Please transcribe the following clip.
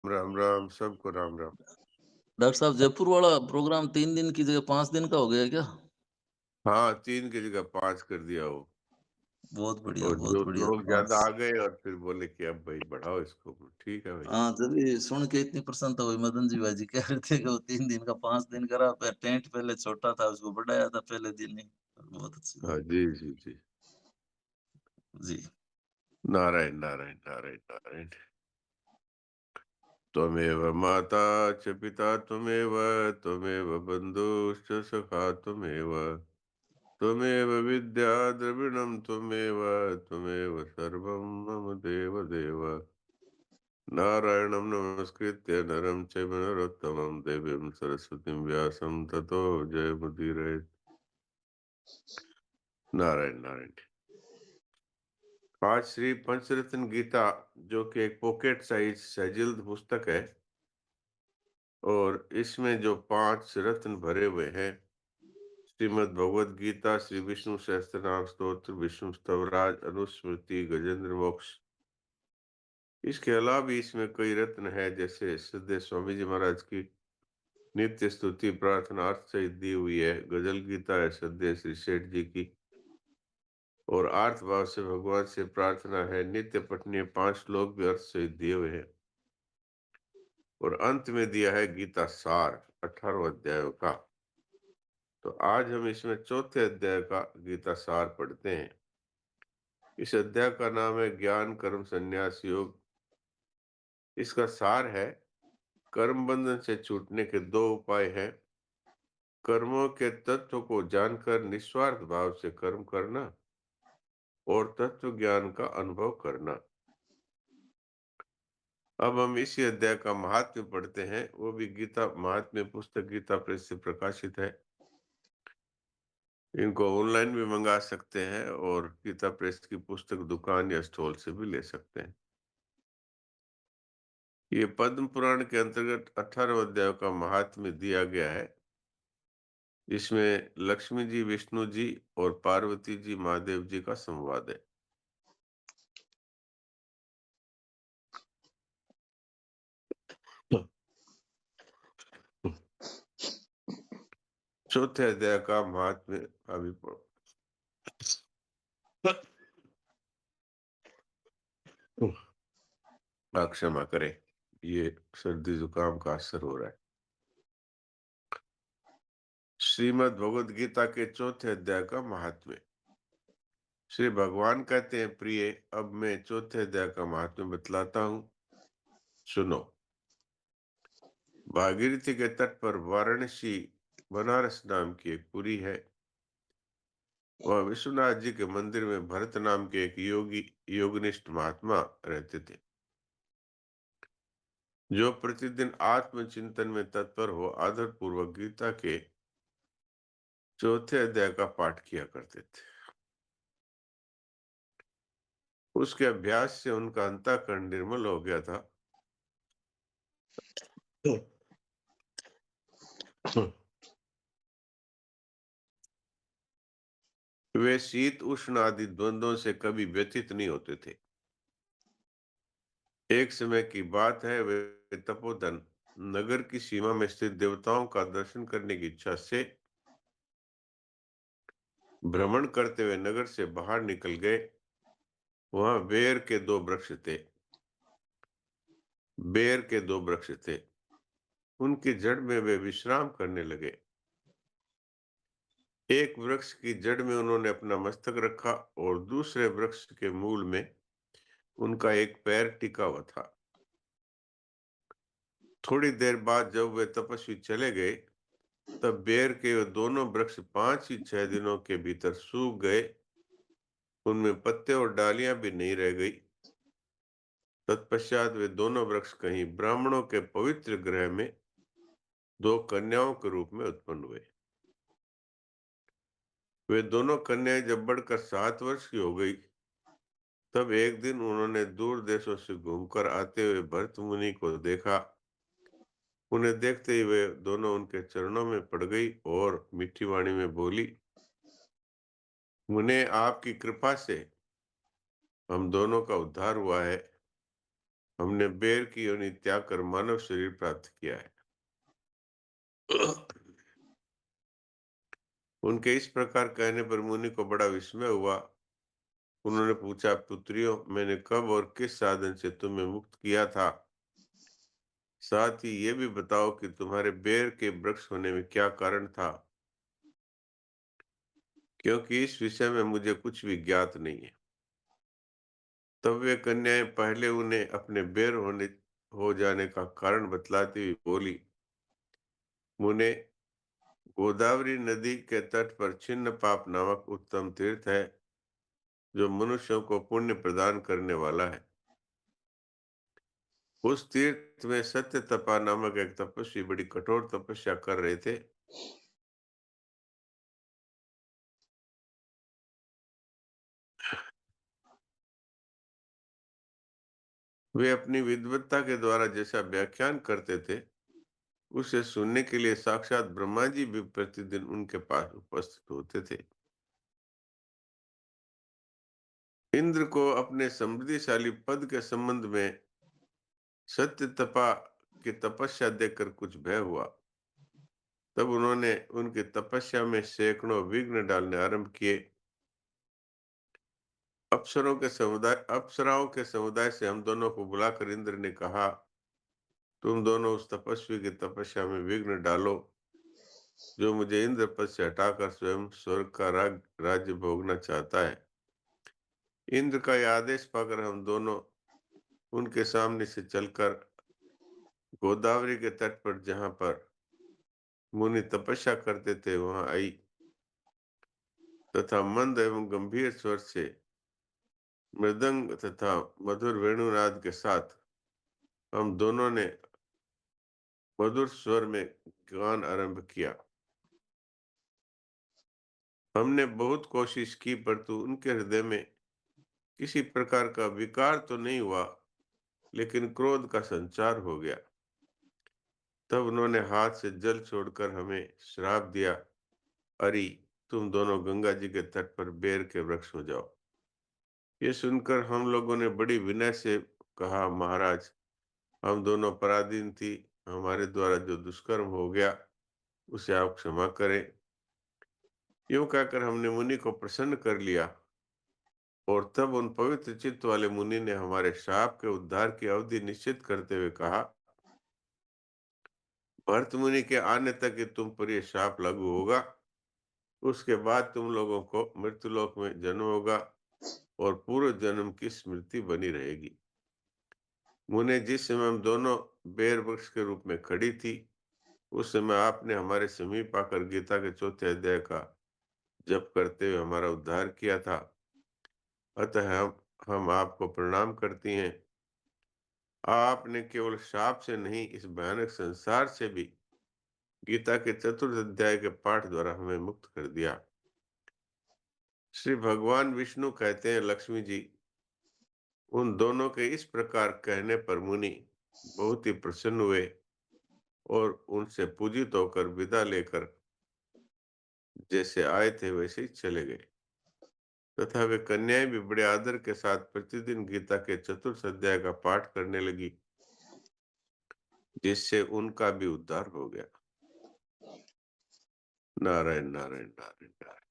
राम राम, सबको राम राम। डॉक्टर साहब जयपुर वाला प्रोग्राम 3 दिन की जगह 5 दिन का हो गया क्या? हाँ, 3 की जगह 5 कर दिया वो। और जो बहुत बढ़िया लोग ज्यादा 5। आ गए और फिर बोले कि अब भाई बढ़ाओ इसको। ठीक है भाई। हाँ, तभी सुन के इतनी प्रसन्नता हुई मदन जी भाई जी कह रहे थे कि वो 3 दिन का 5 दिन करा टेंट पहले छोटा था उसको बढ़ाया था पहले दिन ही। बहुत अच्छी हाँ बात। जी जी जी। जी। नारायण नारायण नारायण नारायण। त्वमेव माता च पिता त्वमेव, त्वमेव बन्धुश्च सखा त्वमेव, त्वमेव विद्या द्रविणं त्वमेव, त्वमेव सर्वं मम देवदेव। नारायणं नमस्कृत्य नरं चैव नरोत्तमं देवीं सरस्वतीं व्यासं ततो जयमुदीरये। नारायण नारायण। आज श्री पंचरत्न गीता, जो कि एक पॉकेट साइज सजिल्द पुस्तक है, और इसमें जो 5 रत्न भरे हुए हैं, श्रीमद् भगवद गीता, श्री विष्णु सहस्त्रनाम स्तोत्र, विष्णु स्तवराज, अनुस्मृति, गजेंद्र मोक्ष। इसके अलावा भी इसमें कई रत्न है, जैसे श्रद्धेय स्वामी जी महाराज की नित्य स्तुति प्रार्थना अर्थ सहित दी हुई है, गजल गीता है श्रद्धेय श्री सेठ जी की, और आर्थ भाव से भगवान से प्रार्थना है, नित्य पठनीय 5 श्लोक भी अर्थ सहित दिए हुए हैं, और अंत में दिया है गीता सार 18 अध्यायों का। तो आज हम इसमें चौथे अध्याय का गीता सार पढ़ते हैं। इस अध्याय का नाम है ज्ञान कर्म संन्यास योग। इसका सार है, कर्म बंधन से छूटने के 2 उपाय हैं। कर्मों के तत्व को जानकर निस्वार्थ भाव से कर्म करना, और तत्व ज्ञान का अनुभव करना। अब हम इसी अध्याय का महात्म्य पढ़ते हैं, वो भी गीता महात्म्य पुस्तक गीता प्रेस से प्रकाशित है। इनको ऑनलाइन भी मंगा सकते हैं, और गीता प्रेस की पुस्तक दुकान या स्टॉल से भी ले सकते हैं। ये पद्म पुराण के अंतर्गत 18 अध्यायों का महात्म्य दिया गया है। इसमें लक्ष्मी जी, विष्णु जी और पार्वती जी, महादेव जी का संवाद है। चौथे अध्याय का महात्म्य अभी पढ़ो। क्षमा करें, ये सर्दी जुकाम का असर हो रहा है। श्रीमद् भगवद गीता के चौथे अध्याय का महात्म्य। श्री भगवान कहते हैं, प्रिय, अब मैं चौथे अध्याय का महात्म्य बतलाता हूं, सुनो। भागीरथी के तट पर वाराणसी बनारस नाम की एक पुरी है। वह विश्वनाथ जी के मंदिर में भरत नाम के एक योगनिष्ठ महात्मा रहते थे, जो प्रतिदिन आत्मचिंतन में तत्पर हो आदर पूर्वक गीता के चौथे अध्याय का पाठ किया करते थे। उसके अभ्यास से उनका अंतःकरण निर्मल हो गया था। वे शीत उष्ण आदि द्वंद्वों से कभी व्यथित नहीं होते थे। एक समय की बात है, वे तपोधन नगर की सीमा में स्थित देवताओं का दर्शन करने की इच्छा से भ्रमण करते हुए नगर से बाहर निकल गए। वहां बेर के दो वृक्ष थे। उनकी जड़ में वे विश्राम करने लगे। एक वृक्ष की जड़ में उन्होंने अपना मस्तक रखा, और दूसरे वृक्ष के मूल में उनका एक पैर टिका हुआ था। थोड़ी देर बाद जब वे तपस्वी चले गए, तब बेर के वे दोनों वृक्ष 5 ही 6 दिनों के भीतर सूख गए। उनमें पत्ते और डालियां भी नहीं रह गई। तत्पश्चात वे दोनों वृक्ष कहीं ब्राह्मणों के पवित्र गृह में 2 कन्याओं के रूप में उत्पन्न हुए। वे दोनों कन्याएं जब बढ़कर 7 वर्ष की हो गई, तब एक दिन उन्होंने दूर देशों से घूमकर आते हुए भरत मुनि को देखा। उन्हें देखते ही वे दोनों उनके चरणों में पड़ गई और मीठी वाणी में बोली, मुने, आपकी कृपा से हम दोनों का उद्धार हुआ है। हमने बेर की योनि त्याग कर मानव शरीर प्राप्त किया है। उनके इस प्रकार कहने पर मुनि को बड़ा विस्मय हुआ। उन्होंने पूछा, पुत्रियों, मैंने कब और किस साधन से तुम्हें मुक्त किया था? साथ ही ये भी बताओ कि तुम्हारे बेर के वृक्ष होने में क्या कारण था, क्योंकि इस विषय में मुझे कुछ भी ज्ञात नहीं है। तब वे कन्याएं पहले उन्हें अपने बेर होने हो जाने का कारण बतलाती हुई बोली, मुने, गोदावरी नदी के तट पर छिन्न पाप नामक उत्तम तीर्थ है, जो मनुष्यों को पुण्य प्रदान करने वाला है। उस तीर्थ में सत्य तपा नामक एक तपस्वी बड़ी कठोर तपस्या कर रहे थे। वे अपनी विद्वत्ता के द्वारा जैसा व्याख्यान करते थे, उसे सुनने के लिए साक्षात ब्रह्मा जी भी प्रतिदिन उनके पास उपस्थित होते थे। इंद्र को अपने समृद्धिशाली पद के संबंध में सत्य तपा की तपस्या देखकर कुछ भय हुआ। तब उन्होंने उनकी तपस्या में सैकड़ों विघ्न डालने आरंभ किए। अप्सराओं के समुदाय से हम दोनों को बुलाकर इंद्र ने कहा, तुम दोनों उस तपस्वी की तपस्या में विघ्न डालो, जो मुझे इंद्र पद से हटाकर स्वयं स्वर्ग का राज्य भोगना चाहता है। इंद्र का यह आदेश पाकर हम दोनों उनके सामने से चलकर गोदावरी के तट पर, जहां पर मुनि तपस्या करते थे, वहां आई तथा मंद एवं गंभीर स्वर से मृदंग तथा मधुर वेणुनाद के साथ हम दोनों ने मधुर स्वर में गान आरंभ किया। हमने बहुत कोशिश की, परंतु उनके हृदय में किसी प्रकार का विकार तो नहीं हुआ, लेकिन क्रोध का संचार हो गया। तब उन्होंने हाथ से जल छोड़कर हमें श्राप दिया, अरि, तुम दोनों गंगा जी के तट पर बेर के वृक्ष हो जाओ। ये सुनकर हम लोगों ने बड़ी विनय से कहा, महाराज, हम दोनों पराधीन थी, हमारे द्वारा जो दुष्कर्म हो गया उसे आप क्षमा करें। यूं कहकर हमने मुनि को प्रसन्न कर लिया, और तब उन पवित्र चित्त वाले मुनि ने हमारे शाप के उद्धार की अवधि निश्चित करते हुए कहा, भरत मुनि के आने तक ये तुम पर यह शाप लागू होगा। उसके बाद तुम लोगों को मृत्युलोक में जन्म होगा और पूर्व जन्म की स्मृति बनी रहेगी। मुने, जिस समय हम दोनों बेर वृक्ष के रूप में खड़ी थी, उस समय आपने हमारे समीप आकर गीता के चौथे अध्याय का जप करते हुए हमारा उद्धार किया था। अतः हम आपको प्रणाम करती हैं। आपने केवल शाप से नहीं, इस भयानक संसार से भी गीता के चतुर्थ अध्याय के पाठ द्वारा हमें मुक्त कर दिया। श्री भगवान विष्णु कहते हैं, लक्ष्मी जी, उन दोनों के इस प्रकार कहने पर मुनि बहुत ही प्रसन्न हुए और उनसे पूजित होकर विदा लेकर जैसे आए थे वैसे ही चले गए। तथा वे कन्याएं भी बड़े आदर के साथ प्रतिदिन गीता के चतुर्थ अध्याय का पाठ करने लगी, जिससे उनका भी उद्धार हो गया। नारायण नारायण नारायण नारायण।